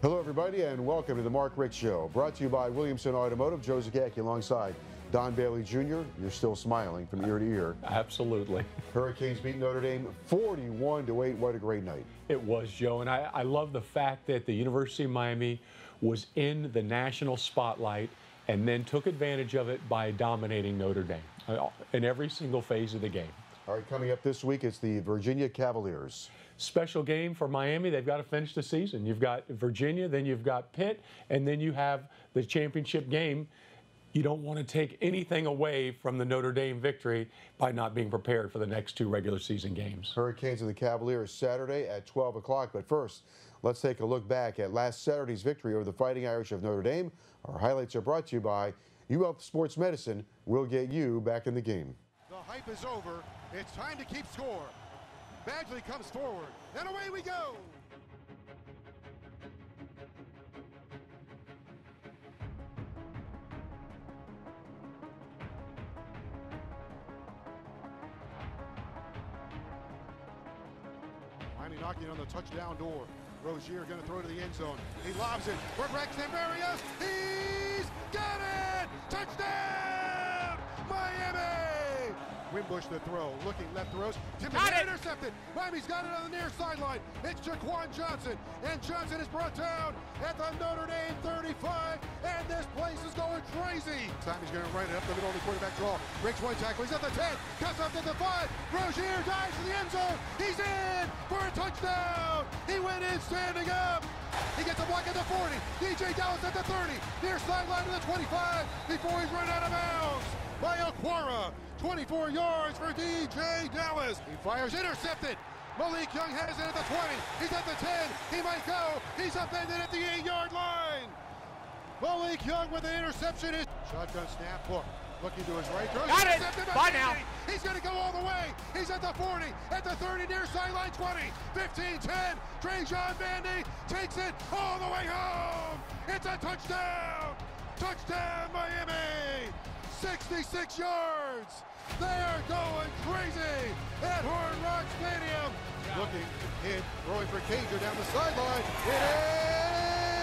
Hello, everybody, and welcome to the Mark Richt Show, brought to you by Williamson Automotive. Joe Zagacki alongside Don Bailey Jr. You're still smiling from ear to ear. Absolutely. Hurricanes beat Notre Dame 41-8. What a great night. It was, Joe, and I love the fact that the University of Miami was in the national spotlight and then took advantage of it by dominating Notre Dame in every single phase of the game. All right, coming up this week, it's the Virginia Cavaliers. Special game for Miami. They've got to finish the season. You've got Virginia, then you've got Pitt, and then you have the championship game. You don't want to take anything away from the Notre Dame victory by not being prepared for the next two regular season games. Hurricanes and the Cavaliers Saturday at 12 o'clock. But first, let's take a look back at last Saturday's victory over the Fighting Irish of Notre Dame. Our highlights are brought to you by UL Sports Medicine. We'll get you back in the game. The hype is over. It's time to keep score. Badgley comes forward, and away we go! Miami knocking on the touchdown door. Rozier going to throw to the end zone. He lobs it for Braxton Berrios. He's got it! Touchdown! Miami! Wimbush the throw, looking left throws. Timothy intercepted. Miami's got it on the near sideline. It's Jaquan Johnson, and Johnson is brought down at the Notre Dame 35, and this place is going crazy. Time he's going to run it up the middle of the quarterback draw. Breaks one tackle. He's at the 10, cuts up to the 5. Rozier dives to the end zone. He's in for a touchdown. He went in standing up. He gets a block at the 40. DJ Dallas at the 30. Near sideline to the 25 before he's run out of bounds by Aquara. 24 yards for DJ Dallas. He fires, intercepted. Malik Young has it at the 20. He's at the 10. He might go. He's upended at the 8-yard line. Malik Young with an interception. Shotgun snap, hook. Looking to his right. Got it. Bye now. He's going to go all the way. He's at the 40, at the 30, near sideline 20, 15, 10. Trajan Bandy takes it all the way home. It's a touchdown. Touchdown, Miami. 66 yards. They are going crazy at Hard Rock Stadium. Looking, hit, throwing for Cager down the sideline. It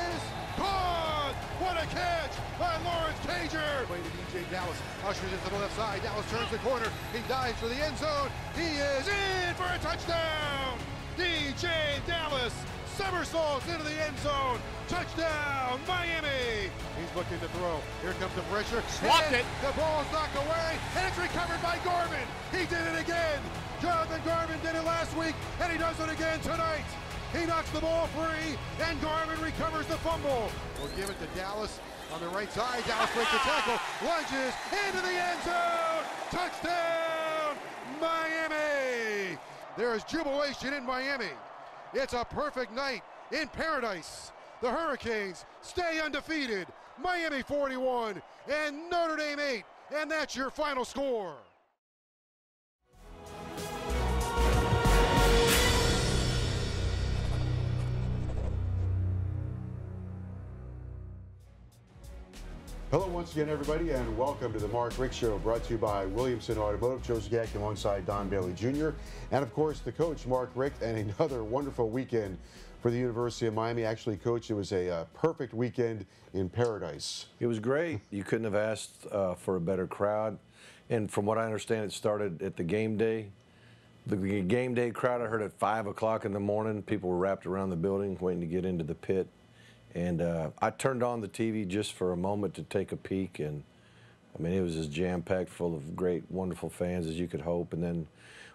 is caught. What a catch by Lawrence Cager. Way to DJ Dallas. Ushers it to the left side. Dallas turns the corner. He dives for the end zone. He is in for a touchdown. DJ Dallas somersaults into the end zone. Touchdown, Miami. He's looking to throw. Here comes the pressure. Swapped it. The ball is knocked away, and it's recovered by Garvin. He did it again. Jonathan Garvin did it last week, and he does it again tonight. He knocks the ball free, and Garvin recovers the fumble. We'll give it to Dallas on the right side. Dallas breaks the tackle, lunges into the end zone. Touchdown, Miami. There is jubilation in Miami. It's a perfect night in paradise. The Hurricanes stay undefeated. Miami 41 and Notre Dame 8. And that's your final score. Hello once again, everybody, and welcome to the Mark Richt Show, brought to you by Williamson Automotive. Joe Zagacki alongside Don Bailey Jr. And, of course, the coach, Mark Richt, and another wonderful weekend for the University of Miami. Actually, Coach, it was a perfect weekend in paradise. It was great. You couldn't have asked for a better crowd. And from what I understand, it started at the game day. The game day crowd I heard at 5 o'clock in the morning. People were wrapped around the building waiting to get into the pit. And I turned on the TV just for a moment to take a peek, and I mean, it was as jam-packed full of great, wonderful fans as you could hope. And then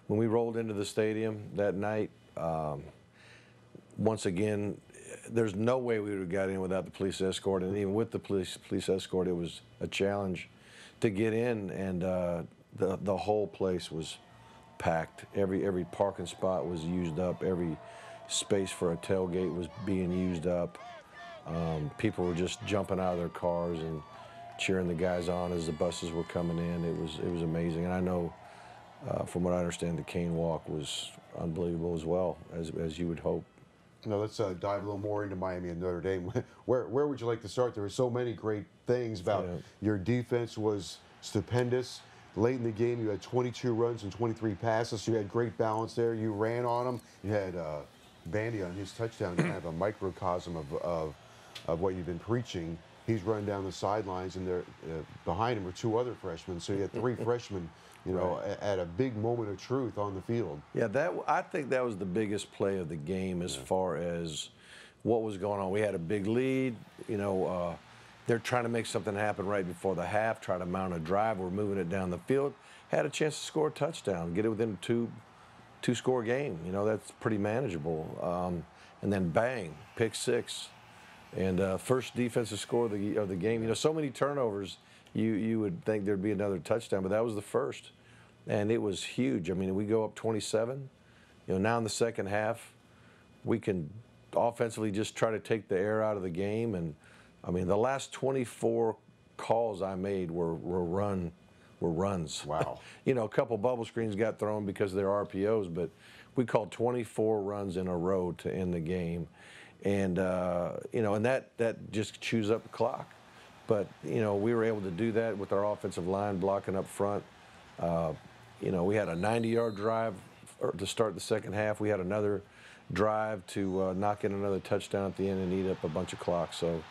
when we rolled into the stadium that night, once again, there's no way we would have got in without the police escort, and even with the police escort, it was a challenge to get in, and the whole place was packed. Every parking spot was used up. Every space for a tailgate was being used up. People were just jumping out of their cars and cheering the guys on as the buses were coming in. It was amazing, and I know, from what I understand, the cane walk was unbelievable as well, as you would hope. Now let's dive a little more into Miami and Notre Dame. Where would you like to start? There were so many great things about your defense was stupendous. Late in the game, you had 22 runs and 23 passes. So you had great balance there. You ran on them. You had Vandy on his touchdown, kind of a microcosm of what you've been preaching. He's running down the sidelines, and there behind him are two other freshmen. So you had three freshmen, you know, at a big moment of truth on the field. Yeah, I think that was the biggest play of the game as far as what was going on. We had a big lead. You know, they're trying to make something happen right before the half, try to mount a drive. We're moving it down the field. Had a chance to score a touchdown, get it within a two-score game. You know, that's pretty manageable. And then bang, pick six. And first defensive score of the game. You know, so many turnovers, you would think there'd be another touchdown, but that was the first. And it was huge. I mean, we go up 27. You know, now in the second half, we can offensively just try to take the air out of the game. And, I mean, the last 24 calls I made were runs. Wow. You know, a couple bubble screens got thrown because of their RPOs, but we called 24 runs in a row to end the game. And, you know, and that just chews up the clock. But, you know, we were able to do that with our offensive line blocking up front. You know, we had a 90-yard drive to start the second half. We had another drive to knock in another touchdown at the end and eat up a bunch of clock. So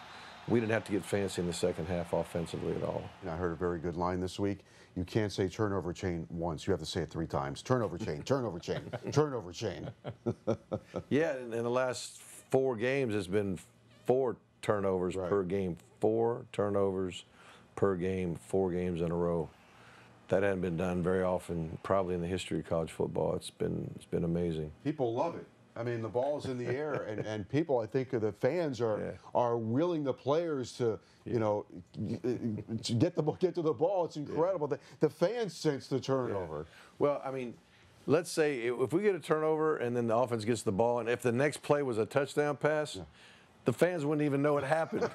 we didn't have to get fancy in the second half offensively at all. And I heard a very good line this week. You can't say turnover chain once. You have to say it 3 times. Turnover chain, turnover chain, turnover chain. Yeah, in the last 4 games, it's been 4 turnovers per game. 4 turnovers per game, 4 games in a row. That hadn't been done very often, probably in the history of college football. It's been amazing. People love it. I mean, the ball's in the air, and people, I think, the fans are willing the players to, you know, to get to the ball. It's incredible. The fans sense the turnover. Yeah. Well, I mean, let's say if we get a turnover and then the offense gets the ball, and if the next play was a touchdown pass, the fans wouldn't even know it happened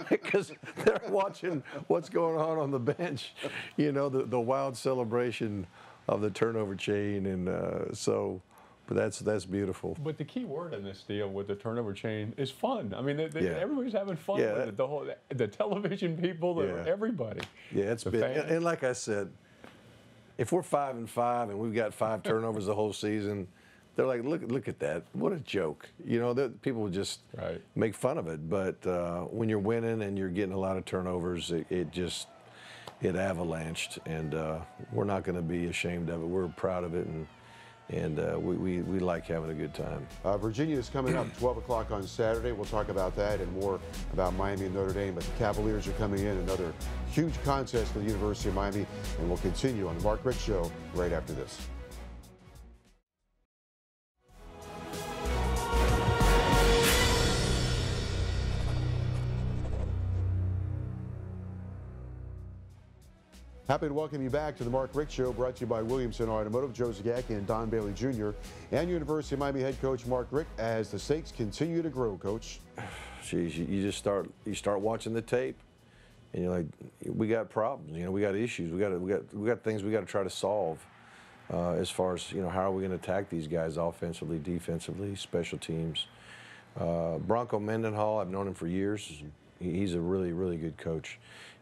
because they're watching what's going on the bench. You know, the wild celebration of the turnover chain, and so. But that's beautiful. But the key word in this deal with the turnover chain is fun. I mean, everybody's having fun with it. The television people, everybody. Yeah, it's been. And like I said, if we're 5-5 and we've got 5 turnovers the whole season, they're like, look at that. What a joke. You know, people just make fun of it. But when you're winning and you're getting a lot of turnovers, it avalanched. And we're not going to be ashamed of it. We're proud of it. And we like having a good time. Virginia is coming up 12 o'clock on Saturday. We'll talk about that and more about Miami and Notre Dame. But the Cavaliers are coming in, another huge contest for the University of Miami. And we'll continue on the Mark Richt Show right after this. Happy to welcome you back to the Mark Richt Show, brought to you by Williamson Automotive, Joe Zagacki and Don Bailey Jr., and University of Miami head coach Mark Richt as the stakes continue to grow, Coach. Geez, you start watching the tape, and you're like, we got problems. You know, we got issues. We got things we got to try to solve. As far as, you know, how are we going to attack these guys offensively, defensively, special teams. Bronco Mendenhall, I've known him for years. He's a really, really good coach.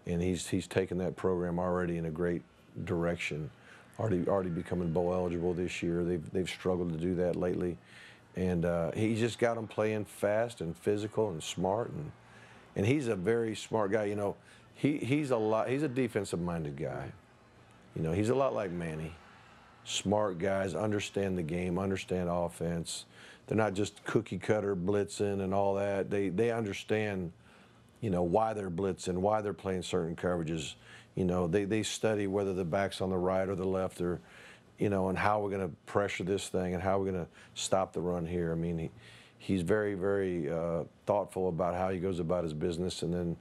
And he's taken that program already in a great direction. Already becoming bowl eligible this year. They've struggled to do that lately, and he just got them playing fast and physical and smart, and he's a very smart guy. You know, he's a defensive-minded guy. You know, he's a lot like Manny. Smart guys, understand the game, understand offense. They're not just cookie cutter blitzing and all that. They understand, you know, why they're blitzing, why they're playing certain coverages. You know, they study whether the back's on the right or the left, or, you know, and how we're going to pressure this thing and how we're going to stop the run here. I mean, he's very, very thoughtful about how he goes about his business, and then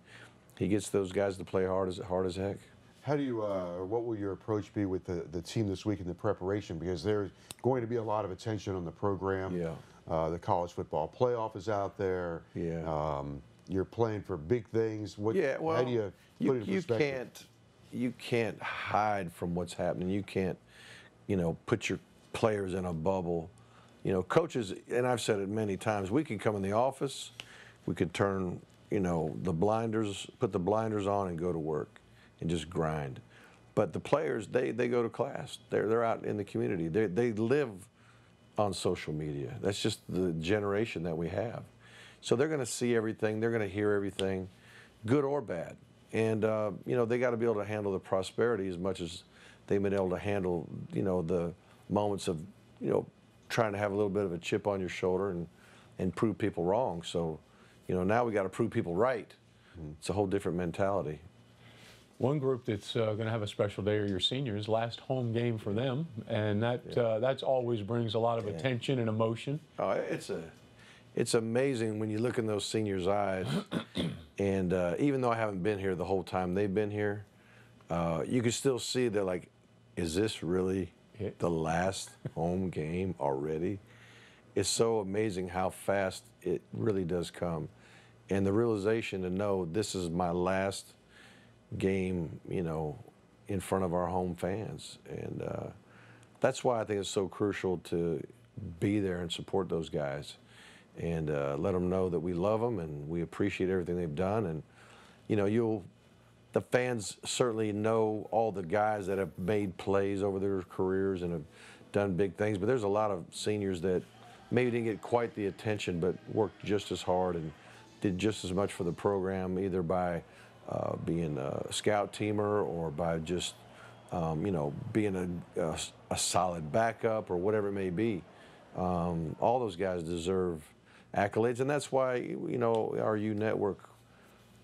he gets those guys to play hard as heck. How do you, what will your approach be with the team this week in the preparation? Because there's going to be a lot of attention on the program. Yeah. The college football playoff is out there. Yeah. You're playing for big things. How do you put it in perspective? You can't hide from what's happening. You can't, you know, put your players in a bubble. You know, coaches, and I've said it many times, we can come in the office, we could turn, you know, put the blinders on and go to work and just grind. But the players, they go to class. They're out in the community. They live on social media. That's just the generation that we have. So they're going to see everything. They're going to hear everything, good or bad. And, you know, they got to be able to handle the prosperity as much as they've been able to handle, you know, the moments of, you know, trying to have a little bit of a chip on your shoulder and prove people wrong. So, you know, now we got to prove people right. It's a whole different mentality. One group that's going to have a special day are your seniors. Last home game for them, and that's always brings a lot of attention and emotion. Oh, it's amazing when you look in those seniors' eyes, and even though I haven't been here the whole time they've been here, you can still see they're like, is this really the last home game already? It's so amazing how fast it really does come, and the realization to know this is my last game, you know, in front of our home fans. And that's why I think it's so crucial to be there and support those guys and let them know that we love them and we appreciate everything they've done. And, you know, the fans certainly know all the guys that have made plays over their careers and have done big things, but there's a lot of seniors that maybe didn't get quite the attention but worked just as hard and did just as much for the program, either by being a scout teamer or by just, you know, being a solid backup or whatever it may be. All those guys deserve accolades, and that's why, you know, our U Network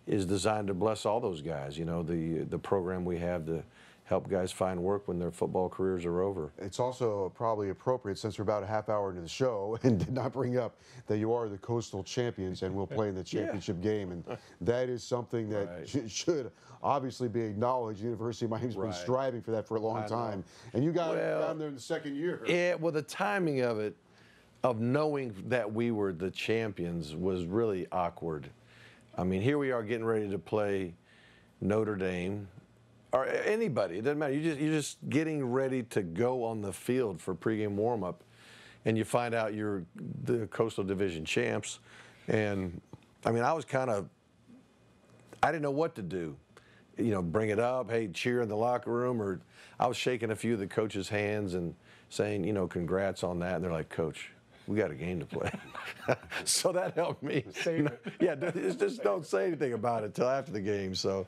is designed to bless all those guys. You know, the program we have to help guys find work when their football careers are over. It's also probably appropriate, since we're about a half hour into the show, and did not bring up that you are the Coastal champions and will play in the championship game. And that is something that should obviously be acknowledged. The University of Miami's been striving for that for a long time. And you got down there in the second year. Yeah, well, the timing of it, of knowing that we were the champions, was really awkward. I mean, here we are getting ready to play Notre Dame, or anybody, it doesn't matter. You're just getting ready to go on the field for pregame warm-up, and you find out you're the Coastal Division champs. And, I mean, I didn't know what to do. You know, bring it up, hey, cheer in the locker room, or I was shaking a few of the coaches' hands and saying, you know, congrats on that. And they're like, Coach, we got a game to play. So that helped me. Yeah, just don't say anything about it till after the game. So.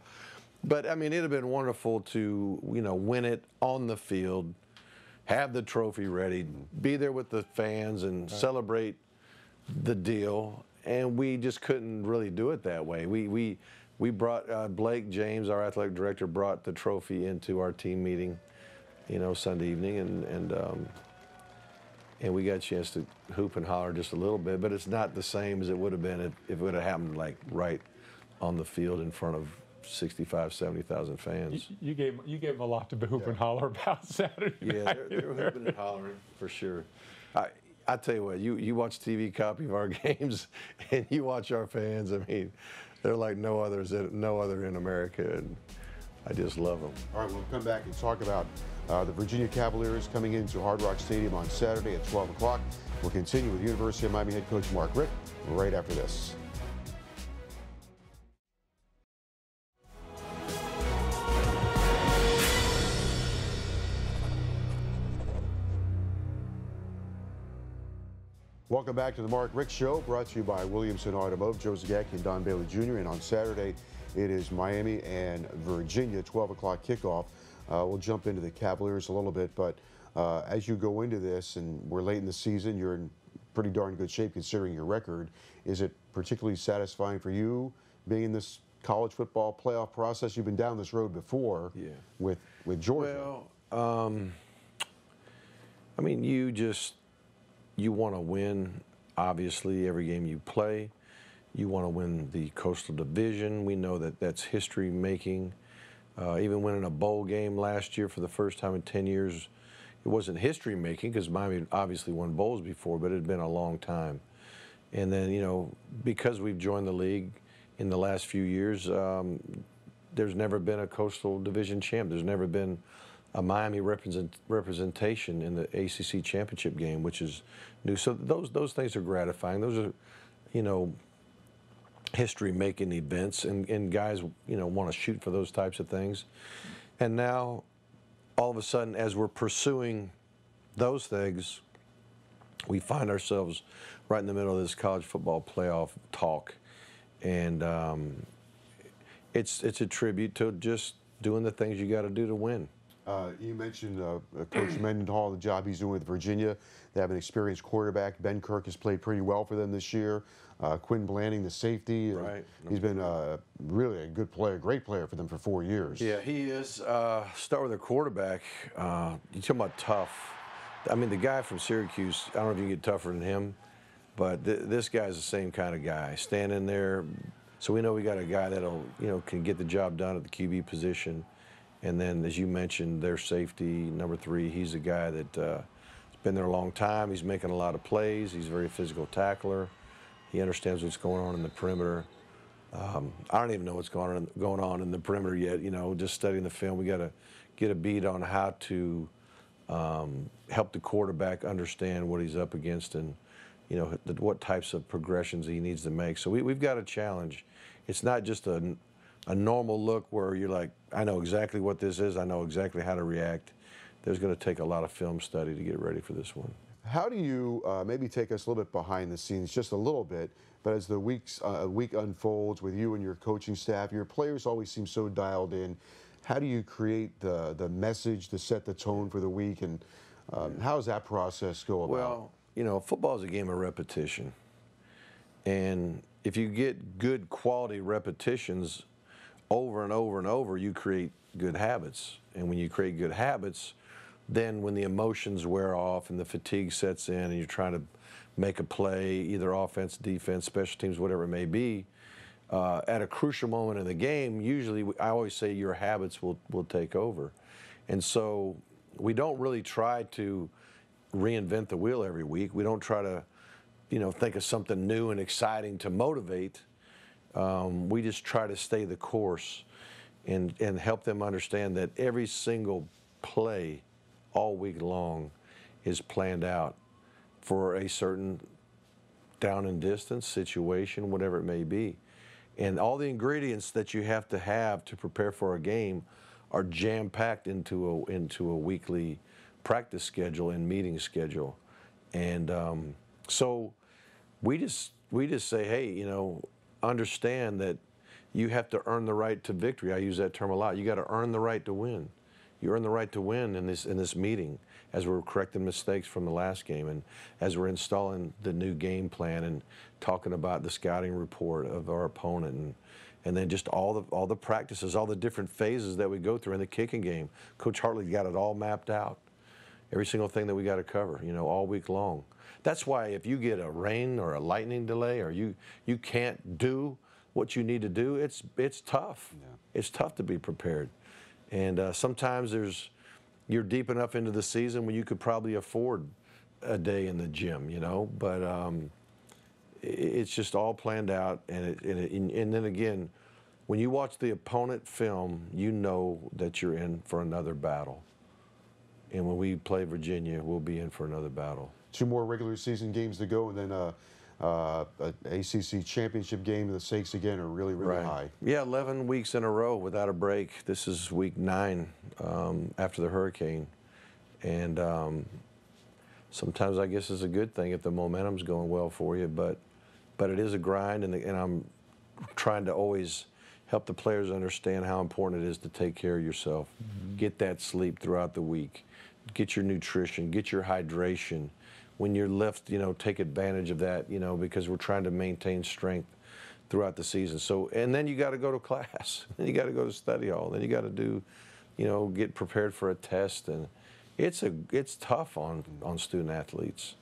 But, I mean, it would have been wonderful to, you know, win it on the field, have the trophy ready, be there with the fans and celebrate the deal. And we just couldn't really do it that way. We brought, Blake James, our athletic director, brought the trophy into our team meeting, you know, Sunday evening. And we got a chance to hoop and holler just a little bit. But it's not the same as it would have been if it would have happened, like, right on the field in front of 65, 70,000 fans. You gave them a lot to hoop and holler about Saturday night. Yeah, they were hooping and hollering for sure. I tell you what, you watch TV copy of our games and you watch our fans. I mean, they're like no other in America, and I just love them. All right, we'll come back and talk about the Virginia Cavaliers coming into Hard Rock Stadium on Saturday at 12 o'clock. We'll continue with University of Miami head coach Mark Richt right after this. Welcome back to the Mark Richt Show, brought to you by Williamson Automotive, Joe Zagacki and Don Bailey Jr. And on Saturday, it is Miami and Virginia, 12 o'clock kickoff. We'll jump into the Cavaliers a little bit, but as you go into this, and we're late in the season, you're in pretty darn good shape considering your record. Is it particularly satisfying for you being in this college football playoff process? You've been down this road before with Georgia. Well, I mean, you want to win, obviously, every game you play. You want to win the Coastal Division. We know that that's history-making. Even winning a bowl game last year for the first time in 10 years, it wasn't history-making because Miami obviously won bowls before, but it had been a long time. And then, you know, because we've joined the league in the last few years, there's never been a Coastal Division champ. There's never been a Miami representation in the ACC championship game, which is new. So those things are gratifying. Those are, you know, history-making events, and guys, you know, want to shoot for those types of things. And now, all of a sudden, as we're pursuing those things, we find ourselves right in the middle of this college football playoff talk, and it's a tribute to just doing the things you got to do to win. You mentioned Coach Mendenhall, the job he's doing with Virginia. They have an experienced quarterback. Ben Kirk has played pretty well for them this year. Quinn Blanding, the safety. Right. He's been really a good player, great player for them for 4 years. Yeah, he is. Start with a quarterback. You're talking about tough. I mean, the guy from Syracuse, I don't know if you can get tougher than him, but this guy's the same kind of guy. Standing there, so we know we got a guy that'll, can get the job done at the QB position. And then, as you mentioned, their safety, number 3, he's a guy that has been there a long time. He's making a lot of plays. He's a very physical tackler. He understands what's going on in the perimeter. I don't even know what's going on in the perimeter yet. Just studying the film, we got to get a beat on how to help the quarterback understand what he's up against and, what types of progressions he needs to make. So we've got a challenge. It's not just a normal look where you're like, I know exactly what this is. I know exactly how to react. There's going to take a lot of film study to get ready for this one. How do you maybe take us a little bit behind the scenes, just a little bit, but as the week unfolds with you and your coaching staff, your players always seem so dialed in. How do you create the message to set the tone for the week, and how does that process go about? Well, football is a game of repetition. And if you get good quality repetitions over and over and over, you create good habits. And when you create good habits, then when the emotions wear off and the fatigue sets in and you're trying to make a play, either offense, defense, special teams, whatever it may be, at a crucial moment in the game, usually I always say your habits will take over. And so we don't really try to reinvent the wheel every week. We don't try to, think of something new and exciting to motivate. We just try to stay the course and help them understand that every single play all week long is planned out for a certain down and distance situation, whatever it may be. And all the ingredients that you have to prepare for a game are jam-packed into a weekly practice schedule and meeting schedule. And so we just say, hey, understand that you have to earn the right to victory. I use that term a lot. You got to earn the right to win. You earn the right to win in this meeting as we're correcting mistakes from the last game and as we're installing the new game plan and talking about the scouting report of our opponent and then just all the practices, all the different phases that we go through in the kicking game. Coach Hartley got it all mapped out. Every single thing that we got to cover, all week long. That's why if you get a rain or a lightning delay or you can't do what you need to do, it's tough. Yeah. It's tough to be prepared. And sometimes you're deep enough into the season when you could probably afford a day in the gym, but it's just all planned out. And then again, when you watch the opponent film, you know that you're in for another battle. And when we play Virginia, we'll be in for another battle. 2 more regular season games to go, and then an ACC championship game. The stakes again are really, really high. Yeah, 11 weeks in a row without a break. This is week 9 after the hurricane. And sometimes I guess it's a good thing if the momentum's going well for you, but it is a grind, and I'm trying to always help the players understand how important it is to take care of yourself. Mm-hmm. Get that sleep throughout the week. Get your nutrition, get your hydration. When you're left, take advantage of that, because we're trying to maintain strength throughout the season. So, and then you got to go to class, then you got to go to study hall, then you got to do, get prepared for a test, and it's tough on student athletes,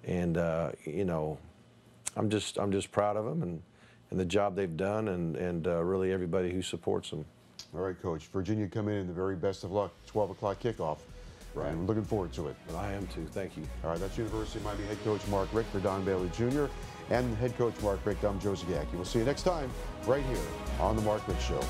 and I'm just proud of them and the job they've done, and really everybody who supports them. All right, Coach. Virginia come in the very best of luck. 12 o'clock kickoff. Right. And we're looking forward to it. Well, I am too. Thank you. All right, that's University of Miami head coach Mark Richt for Don Bailey Jr. and head coach Mark Richt. I'm Joe Zagacki. We'll see you next time right here on The Mark Richt Show.